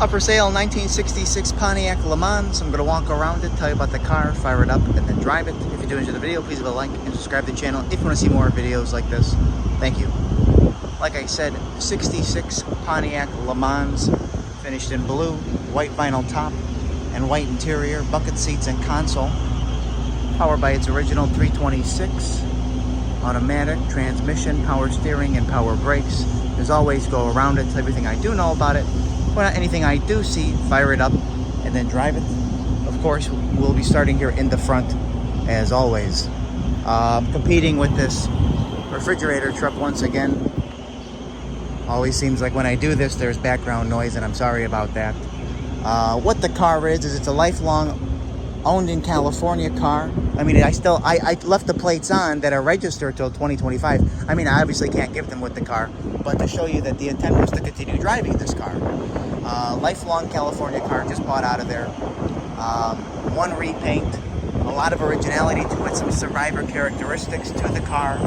Up for sale, 1966 Pontiac LeMans. I'm going to walk around it, tell you about the car, fire it up, and then drive it. If you do enjoy the video, please leave a like and subscribe to the channel if you want to see more videos like this. Thank you. Like I said, 66 Pontiac LeMans, finished in blue, white vinyl top, and white interior, bucket seats and console. Powered by its original 326. Automatic, transmission, power steering, and power brakes. As always, go around it, tell everything I do know about it. Point out anything I do see, fire it up, and then drive it. Of course, we'll be starting here in the front, as always. Competing with this refrigerator truck once again. Always seems like when I do this, there's background noise, and I'm sorry about that. What the car is it's a lifelong owned in California car. I mean, I left the plates on that are registered till 2025. I mean, I obviously can't give them with the car, but to show you that the intent was to continue driving this car. Lifelong California car, just bought out of there. One repaint, a lot of originality to it, some survivor characteristics to the car.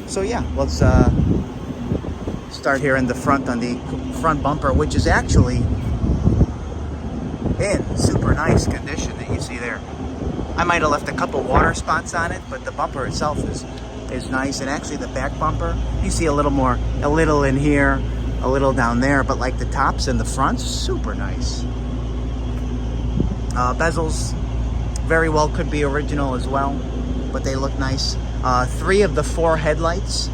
So yeah, let's start here in the front on the front bumper, which is actually in super nice condition that you see there. I might have left a couple water spots on it, but the bumper itself is nice. And actually the back bumper, you see a little in here, a little down there, but like the tops and the fronts, super nice. Bezels very well could be original as well, but they look nice. 3 of the 4 headlights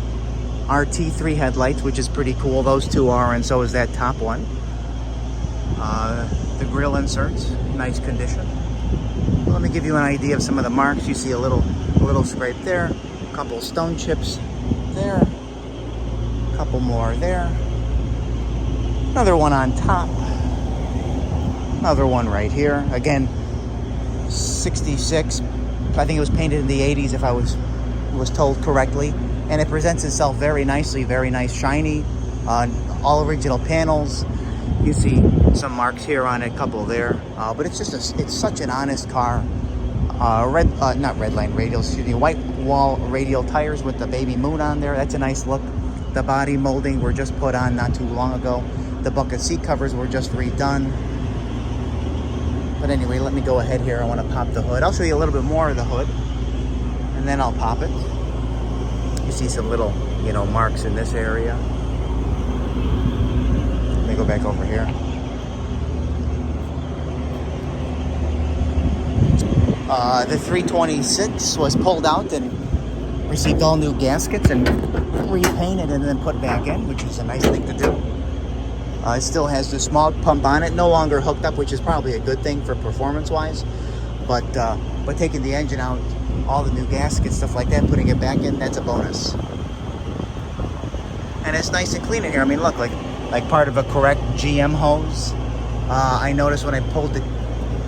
are T3 headlights, which is pretty cool. Those 2 are, and so is that top one. The grill inserts, nice condition. Let me give you an idea of some of the marks. You see a little scrape there, a couple stone chips there, a couple more there, another one on top, another one right here. Again, 66. I think it was painted in the 80s if I was told correctly, and it presents itself very nicely, very nice, shiny, all original panels. You see some marks here on it, a couple there, but it's such an honest car. Not red line radials, excuse me, white wall radial tires with the baby moon on there. That's a nice look. The body molding were just put on not too long ago. The bucket seat covers were just redone. But anyway, let me go ahead here. I want to pop the hood. I'll show you a little bit more of the hood, and then I'll pop it. You see some little, marks in this area. Let me go back over here. The 326 was pulled out and received all new gaskets and repainted and then put back in, which is a nice thing to do. It still has the smog pump on it, no longer hooked up, which is probably a good thing for performance-wise. But taking the engine out, all the new gaskets, stuff like that, putting it back in, that's a bonus. And it's nice and clean in here. I mean, look, like part of a correct GM hose. I noticed when I pulled the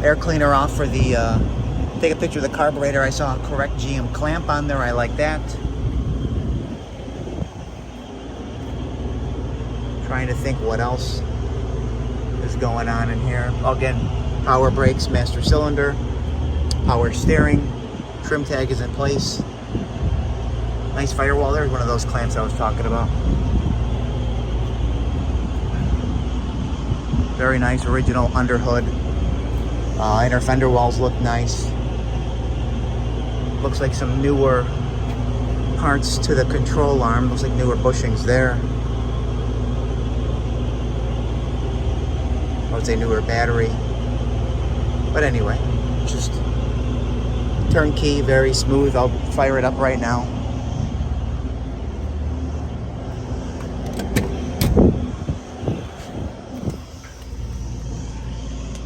air cleaner off for the take a picture of the carburetor, I saw a correct GM clamp on there. I like that. Trying to think what else is going on in here. Again, power brakes, master cylinder, power steering, trim tag is in place. Nice firewall. There's one of those clamps I was talking about. Very nice original underhood. Inner fender walls look nice. Looks like some newer parts to the control arm. Looks like newer bushings there. I would say newer battery. But anyway, just turnkey, very smooth. I'll fire it up right now.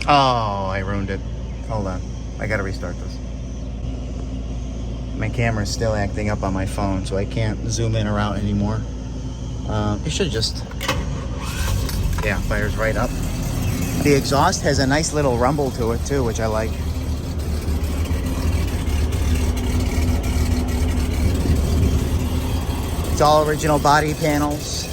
Oh, I ruined it. Hold on. I gotta restart this. My camera's still acting up on my phone, so I can't zoom in or out anymore. It should just, yeah, fires right up. The exhaust has a nice little rumble to it too, which I like. It's all original body panels.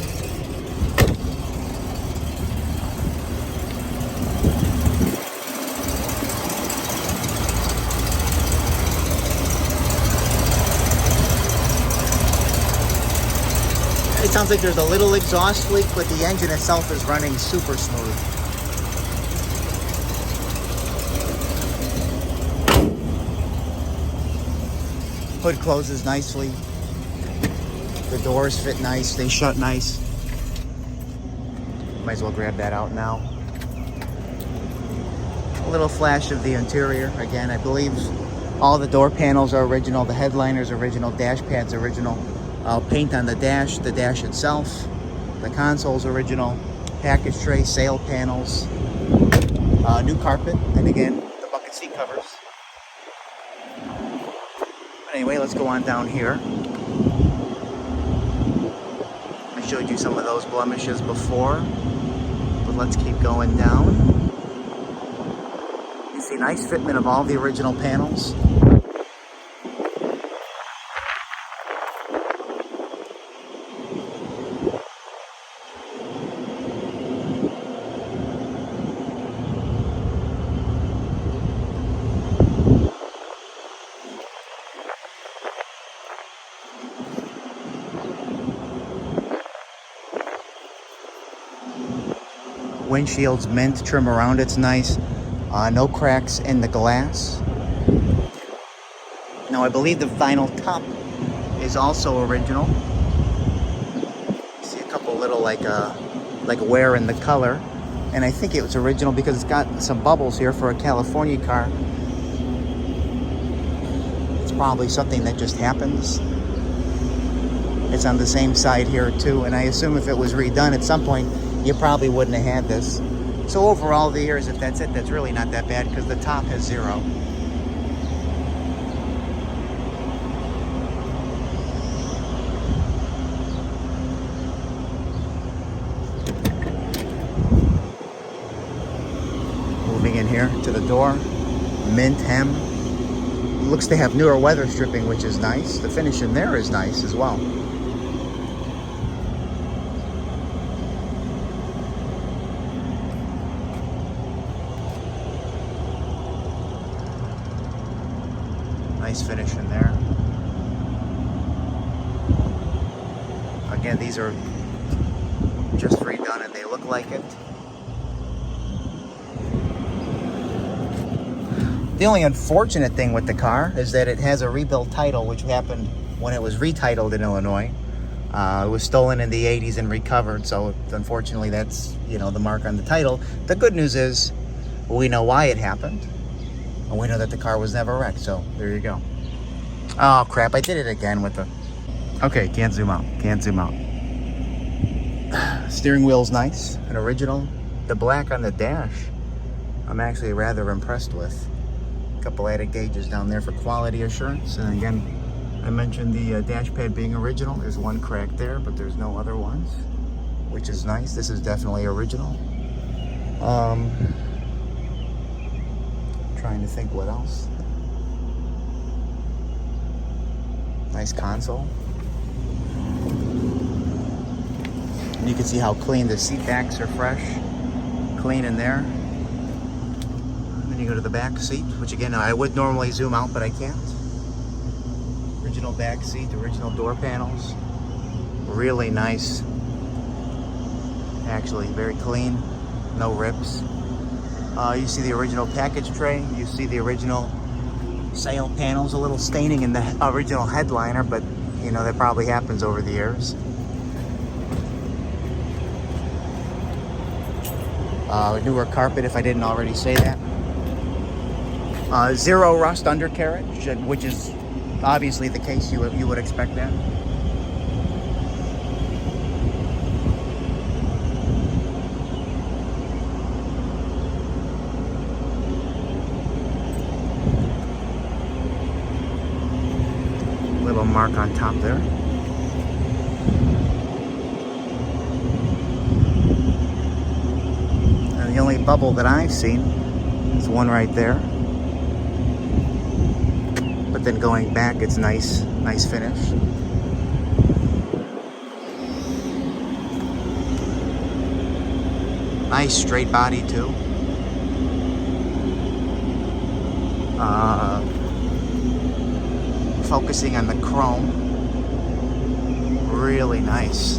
It sounds like there's a little exhaust leak, but the engine itself is running super smooth. Hood closes nicely. The doors fit nice, they shut nice. Might as well grab that out now. A little flash of the interior. Again, I believe all the door panels are original, the headliner's original, dash pad's original. Paint on the dash itself. The console's original. Package tray, sail panels. New carpet, and again, the bucket seat covers. But anyway, let's go on down here. I showed you some of those blemishes before, but let's keep going down. You see nice fitment of all the original panels. Windshield's mint, trim around it's nice. No cracks in the glass. Now I believe the vinyl top is also original. You see a couple little like wear in the color, and I think it was original because it's got some bubbles here for a California car. It's probably something that just happens. It's on the same side here too, and I assume if it was redone at some point, you probably wouldn't have had this. So overall the years, if that's it, that's really not that bad because the top has 0. Moving in here to the door, mint hem. Looks to have newer weather stripping, which is nice. The finish in there is nice as well. Nice finish in there. Again, these are just redone and they look like it. The only unfortunate thing with the car is that it has a rebuilt title, which happened when it was retitled in Illinois. It was stolen in the 80s and recovered, so unfortunately that's, you know, the mark on the title. The good news is we know why it happened. And we know that the car was never wrecked, so there you go. Oh crap, I did it again with the... Okay, can't zoom out, can't zoom out. Steering wheel's nice and original. The black on the dash, I'm actually rather impressed with. A couple added gauges down there for quality assurance. And again, I mentioned the dash pad being original. There's one crack there, but there's no other ones, which is nice. This is definitely original. Trying to think what else. Nice console. And you can see how clean the seat backs are, fresh, clean in there. And then you go to the back seat, which again, I would normally zoom out, but I can't. Original back seat, original door panels. Really nice. Actually, very clean, no rips. You see the original package tray. You see the original sail panels, a little staining in the original headliner, but you know, that probably happens over the years. Newer carpet, if I didn't already say that. 0 rust undercarriage, which is obviously the case. You would expect that. Little mark on top there. And the only bubble that I've seen is one right there. But then going back, it's nice finish. Nice straight body too. Focusing on the chrome, really nice.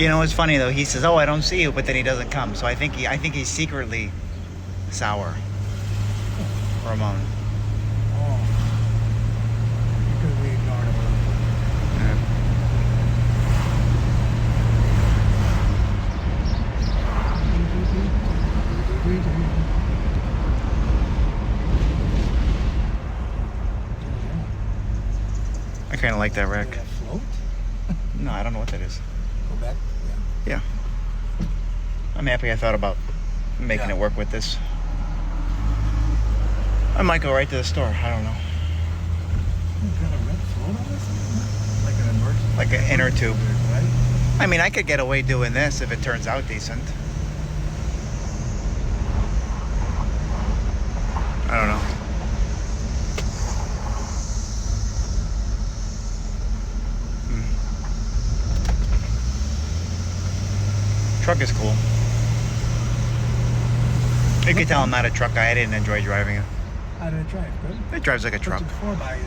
You know, it's funny though. He says, "Oh, I don't see you," but then he doesn't come. So I think he's secretly sour. Ramon. Oh. Because we ignored him. I kind of like that wreck. Did that float? No, I don't know what that is. Go back? Yeah. Yeah. I'm happy I thought about making Yeah. it work with this. I might go right to the store. I don't know. You got a red float on this? Like an emergency? Like an inner tube. Right? I mean, I could get away doing this if it turns out decent. I don't know. Truck is cool. You can tell I'm not a truck guy. I didn't enjoy driving it. How did it drive? Good? It drives like a truck. Before by